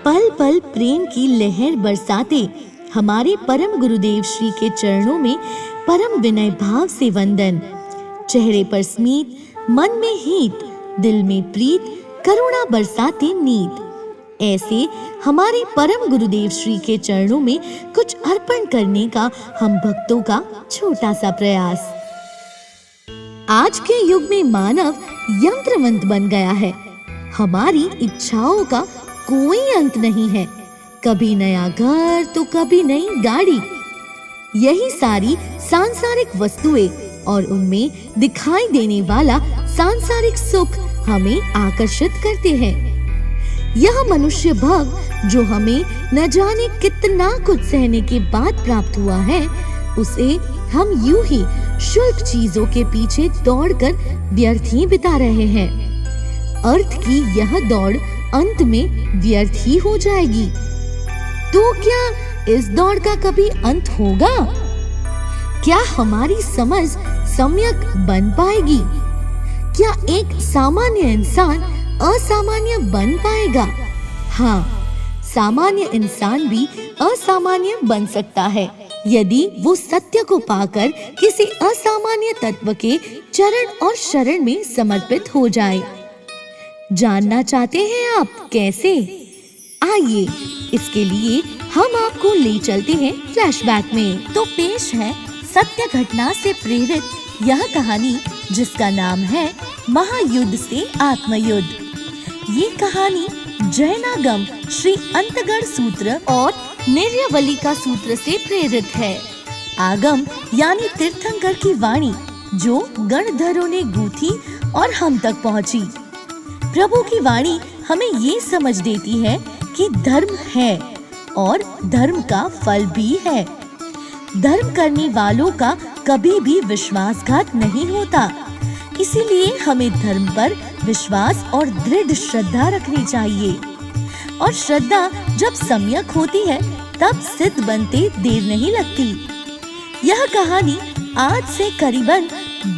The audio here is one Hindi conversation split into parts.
पल पल प्रेम की लहर बरसाते हमारे परम गुरुदेव श्री के चरणों में परम विनय भाव से वंदन। चेहरे पर स्मित, मन में हित, दिल में प्रीत, करुणा बरसाते नीत। ऐसे हमारे परम गुरुदेव श्री के चरणों में कुछ अर्पण करने का हम भक्तों का छोटा सा प्रयास। आज के युग में मानव यंत्रवंत बन गया है। हमारी इच्छाओं का कोई अंत नहीं है। कभी नया घर तो कभी नई गाड़ी। यही सारी सांसारिक वस्तुएं और उनमें दिखाई देने वाला सांसारिक सुख हमें आकर्षित करते हैं। यह मनुष्य भव जो हमें न जाने कितना कुछ सहने के बाद प्राप्त हुआ है, उसे हम यूं ही शुल्क चीजों के पीछे दौड़कर व्यर्थ ही बिता रहे हैं। अर्थ की यह दौड़ अंत में व्यर्थ ही हो जाएगी। तो क्या इस दौड़ का कभी अंत होगा? क्या हमारी समझ सम्यक बन पाएगी? क्या एक सामान्य इंसान असामान्य बन पाएगा? हाँ, सामान्य इंसान भी असामान्य बन सकता है यदि वो सत्य को पाकर किसी असामान्य तत्व के चरण और शरण में समर्पित हो जाए। जानना चाहते हैं आप कैसे? आइए, इसके लिए हम आपको ले चलते हैं फ्लैशबैक में। तो पेश है सत्य घटना से प्रेरित यह कहानी, जिसका नाम है महायुद्ध से आत्मयुद्ध। ये कहानी जैनागम श्री अंतगढ़ सूत्र और निर्यवलिका सूत्र से प्रेरित है। आगम यानी तीर्थंकर की वाणी जो गणधरों ने गूंथी और हम तक पहुंची। प्रभु की वाणी हमें ये समझ देती है कि धर्म है और धर्म का फल भी है। धर्म करने वालों का कभी भी विश्वासघात नहीं होता। इसीलिए हमें धर्म पर विश्वास और दृढ़ श्रद्धा रखनी चाहिए। और श्रद्धा जब सम्यक होती है तब सिद्ध बनते देर नहीं लगती। यह कहानी आज से करीबन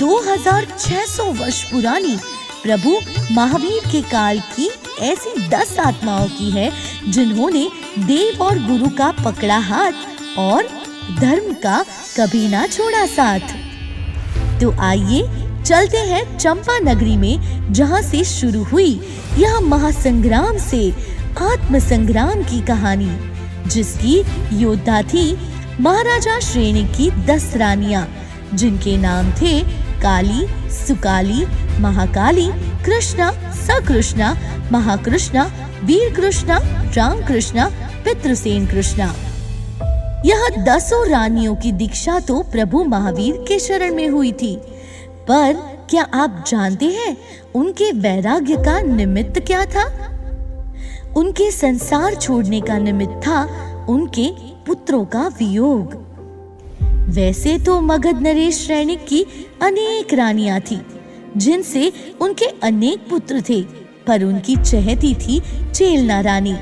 2600 वर्ष पुरानी प्रभु महावीर के काल की ऐसी 10 आत्माओं की है जिन्होंने देव और गुरु का पकड़ा हाथ और धर्म का कभी ना छोड़ा साथ। तो आइए चलते हैं चंपा नगरी में, जहाँ से शुरू हुई यह महासंग्राम से आत्म संग्राम की कहानी, जिसकी योद्धा थी महाराजा श्रेणिक की 10 रानियां, जिनके नाम थे काली, सुकाली, महाकाली, कृष्णा, सकृष्णा, महाकृष्णा, वीर कृष्णा, राम कृष्णा, पितृसेन कृष्णा। यह 10 रानियों की दीक्षा तो प्रभु महावीर के शरण में हुई थी, पर क्या आप जानते हैं उनके वैराग्य का निमित्त क्या था? उनके संसार छोड़ने का निमित्त था उनके पुत्रों का वियोग। वैसे तो मगध नरेश श्रेणिक की अनेक रानियां थी, जिनसे उनके अनेक पुत्र थे, पर उनकी चहेती थी चेलना रानी,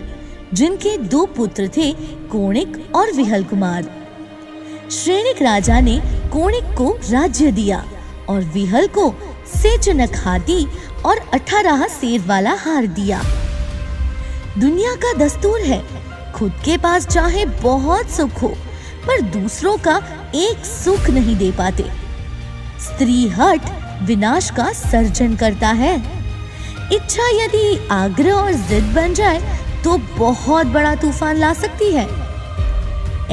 जिनके 2 पुत्र थे, कोणिक और विहल कुमार। श्रेणिक राजा ने कोणिक को राज्य दिया और विहल को सेचनक हाथी और 18 सेर वाला हार दिया। दुनिया का दस्तूर है, खुद के पास चाहे बहुत सुख हो, पर दूसरों का एक सुख नहीं दे पाते। स्त्री हठ विनाश का सर्जन करता है। इच्छा यदि आग्रह और जिद बन जाए तो बहुत बड़ा तूफान ला सकती है।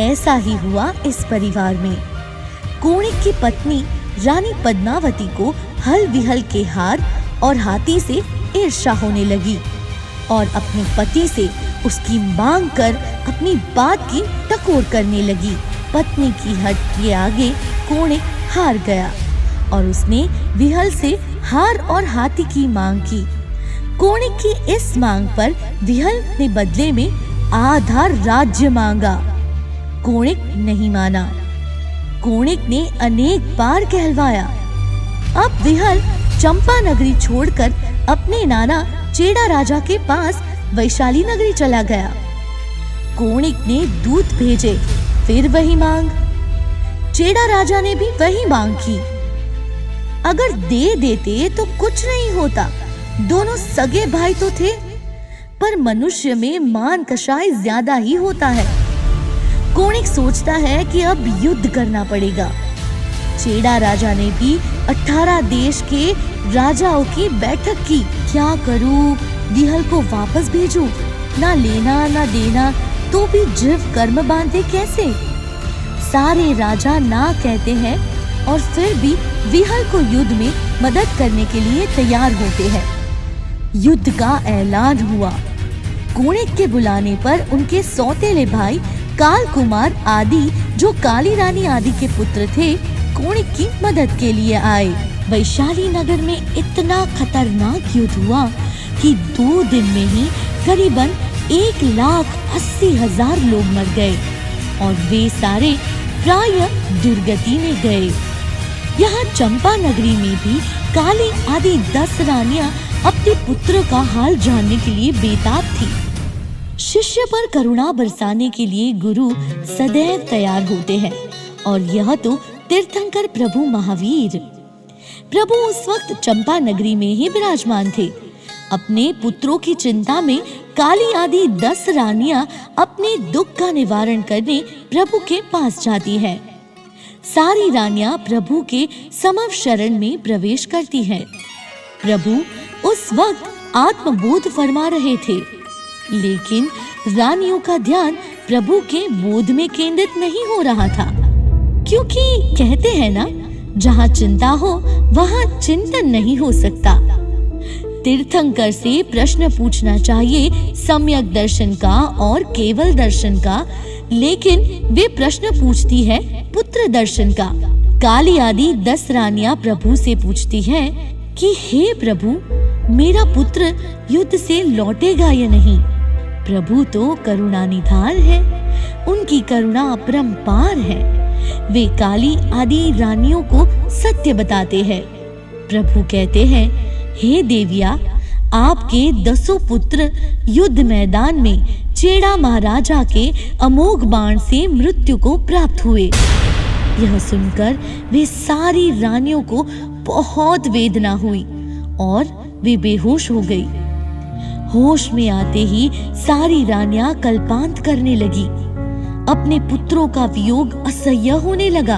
ऐसा ही हुआ इस परिवार में। कोणिक की पत्नी रानी पद्मावती को हल विहल के हार और हाथी से ईर्ष्या होने लगी और अपने पति से उसकी मांग कर अपनी बात की टकोर करने लगी। पत्नी की हट के आगे कोणिक हार गया और उसने विहल से हार और हाथी की मांग की। कोणिक की इस मांग पर विहल ने बदले में आधा राज्य मांगा। कोणिक नहीं माना। कोणिक ने अनेक बार कहलवाया। अब विहल चंपा नगरी छोड़कर अपने नाना चेड़ा राजा के पास वैशाली नगरी चला गया। कोणिक ने दूत भेजे, फिर वही मांग। चेड़ा राजा ने भी वही मांग की। अगर दे देते तो कुछ नहीं होता, दोनों सगे भाई तो थे, पर मनुष्य में मान कषाय ज्यादा ही होता है। कोणिक सोचता है कि अब युद्ध करना पड़ेगा। चेड़ा राजा ने भी 18 देश के राजाओं की बैठक की। क्या करूं? दिहल को वापस भेजूं? ना लेना ना देना, तो भी जीव कर्म बांधे कैसे? सारे राजा ना कहते हैं और फिर भी विहल को युद्ध में मदद करने के लिए तैयार होते हैं। युद्ध का ऐलान हुआ। कोणिक के बुलाने पर उनके सौतेले भाई काल कुमार आदि, जो काली रानी आदि के पुत्र थे, कोणिक की मदद के लिए आए। वैशाली नगर में इतना खतरनाक युद्ध हुआ कि 2 दिन में ही करीबन 1,80,000 लोग मर गए और वे सारे प्रायः दुर्गति में गए। यहाँ चंपा नगरी में भी काली आदि 10 रानियां अपने पुत्र का हाल जानने के लिए बेताब थी। शिष्य पर करुणा बरसाने के लिए गुरु सदैव तैयार होते हैं, और यह तो तीर्थंकर प्रभु महावीर। प्रभु उस वक्त चंपा नगरी में ही विराजमान थे। अपने पुत्रों की चिंता में काली आदि 10 रानियां अपने दुख का निवारण करने प्रभु के पास जाती हैं। सारी रानियां प्रभु के समव शरण में प्रवेश करती हैं। प्रभु उस वक्त आत्मबोध फरमा रहे थे, लेकिन रानियों का ध्यान प्रभु के बोध में केंद्रित नहीं हो रहा था, क्योंकि कहते हैं ना, जहाँ चिंता हो वहाँ चिंतन नहीं हो सकता। तीर्थंकर से प्रश्न पूछना चाहिए सम्यक दर्शन का और केवल दर्शन का, लेकिन वे प्रश्न पूछती है पुत्र दर्शन का। काली आदि 10 रानियां प्रभु से पूछती हैं कि हे प्रभु, मेरा पुत्र युद्ध से लौटेगा या नहीं? प्रभु तो करुणा निधान है, उनकी करुणा अपरंपार है। वे काली आदि रानियों को सत्य बताते हैं। प्रभु कहते हैं, हे देविया, आपके 10 पुत्र युद्ध मैदान में चेड़ा महाराजा के अमोघ बाण से मृत्यु को प्राप्त हुए। यह सुनकर वे सारी रानियों को बहुत वेदना हुई और वे बेहोश हो गई। होश में आते ही सारी रानियां कल्पांत करने लगी। अपने पुत्रों का वियोग असह्य होने लगा।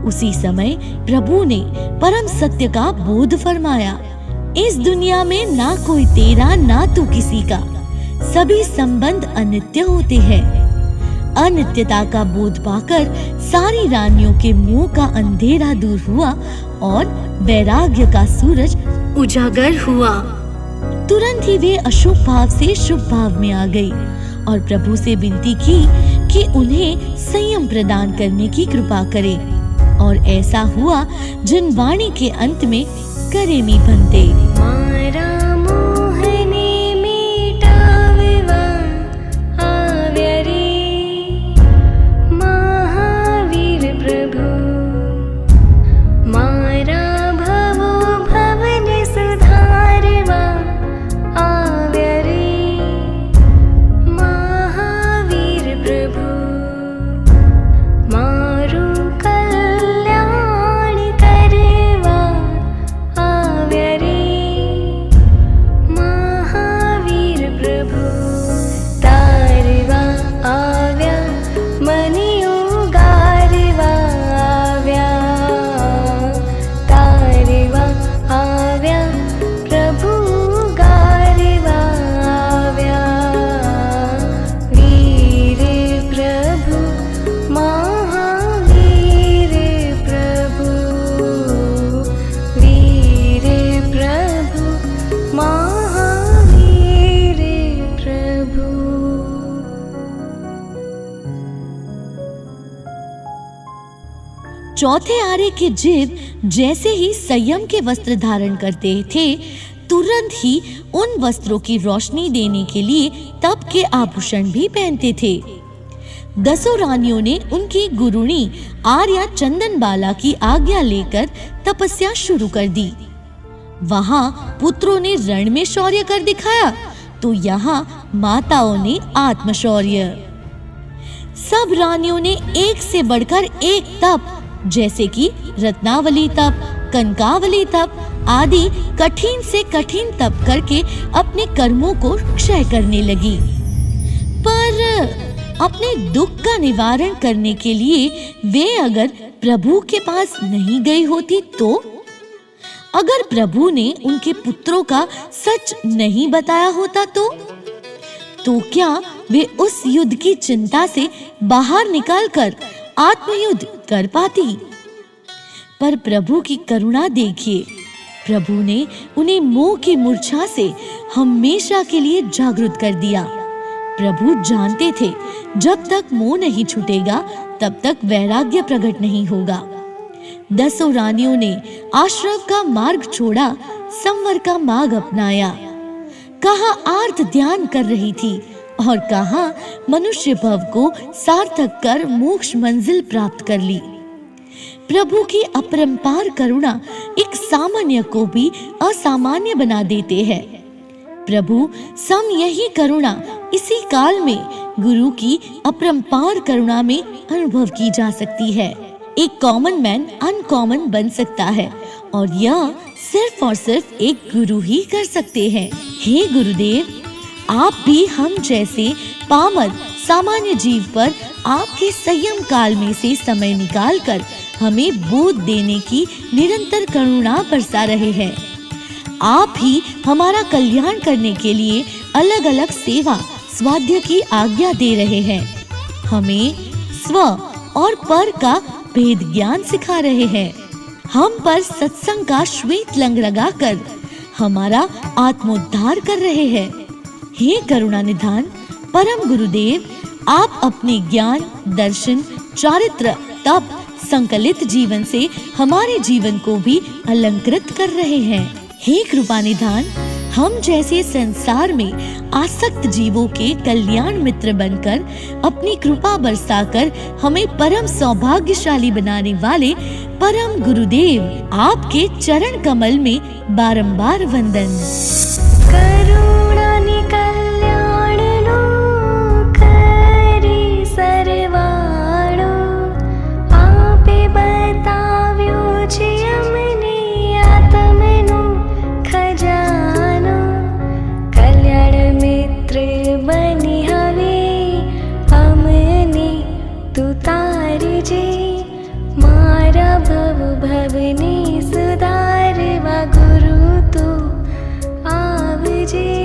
उसी समय प्रभु ने परम सत्य का बोध फरमाया। इस दुनिया में ना कोई तेरा ना तू किसी का, सभी संबंध अनित्य होते हैं। अनित्यता का बोध पाकर सारी रानियों के मुंह का अंधेरा दूर हुआ और वैराग्य का सूरज उजागर हुआ। तुरंत ही वे अशुभ भाव से शुभ भाव में आ गई और प्रभु से विनती की कि उन्हें संयम प्रदान करने की कृपा करे। और ऐसा हुआ जिन वाणी के अंत में करेमी बनते। चौथे आरे के जीव जैसे ही संयम के वस्त्र धारण करते थे, तुरंत ही उन वस्त्रों की रोशनी देने के लिए तप के आभूषण भी पहनते थे। 10 रानियों ने उनकी गुरुणी आर्या चंदनबाला की आज्ञा लेकर तपस्या शुरू कर दी। वहां पुत्रों ने रण में शौर्य कर दिखाया, तो यहाँ माताओं ने आत्मशौर्य। सब रानियों ने एक से बढ़कर एक तप, जैसे कि रत्नावली तप, कनकावली तप, आदि कठिन से कठिन तप करके अपने कर्मों को क्षय करने लगी। पर अपने दुख का निवारण करने के लिए वे अगर प्रभु के पास नहीं गई होती तो? अगर प्रभु ने उनके पुत्रों का सच नहीं बताया होता तो क्या वे उस युद्ध की चिंता से बाहर निकालकर आत्मयुद्ध कर पाती? पर प्रभु की करुणा देखिए, प्रभु ने उन्हें मोह की मूर्छा से हमेशा के लिए जागृत कर दिया। प्रभु जानते थे जब तक मोह नहीं छूटेगा तब तक वैराग्य प्रकट नहीं होगा। 10 रानियों ने आश्रम का मार्ग छोड़ा, संवर का मार्ग अपनाया। कहाँ आर्त ध्यान कर रही थी और कहाँ मनुष्य भव को सार्थक कर मोक्ष मंजिल प्राप्त कर ली। प्रभु की अपरंपार करुणा एक सामान्य को भी असामान्य बना देते हैं। प्रभु सम यही करुणा इसी काल में गुरु की अपरंपार करुणा में अनुभव की जा सकती है। एक कॉमन मैन अनकॉमन बन सकता है और यह सिर्फ और सिर्फ एक गुरु ही कर सकते हैं। हे गुरुदेव, आप भी हम जैसे पामर सामान्य जीव पर आपके संयम काल में से समय निकालकर हमें बोध देने की निरंतर करुणा बरसा रहे हैं। आप ही हमारा कल्याण करने के लिए अलग अलग सेवा स्वाध्याय की आज्ञा दे रहे हैं। हमें स्व और पर का भेद ज्ञान सिखा रहे हैं। हम पर सत्संग का श्वेत लंग लगाकर हमारा आत्मोद्धार कर रहे हैं। हे करुणा निधान परम गुरुदेव, आप अपने ज्ञान, दर्शन, चारित्र, तप, संकलित जीवन से हमारे जीवन को भी अलंकृत कर रहे हैं। हे कृपा निधान, हम जैसे संसार में आसक्त जीवों के कल्याण मित्र बनकर अपनी कृपा बरसाकर हमें परम सौभाग्यशाली बनाने वाले परम गुरुदेव, आपके चरण कमल में बारंबार वंदन। भवनी सुधारवा गुरु तू आवजे।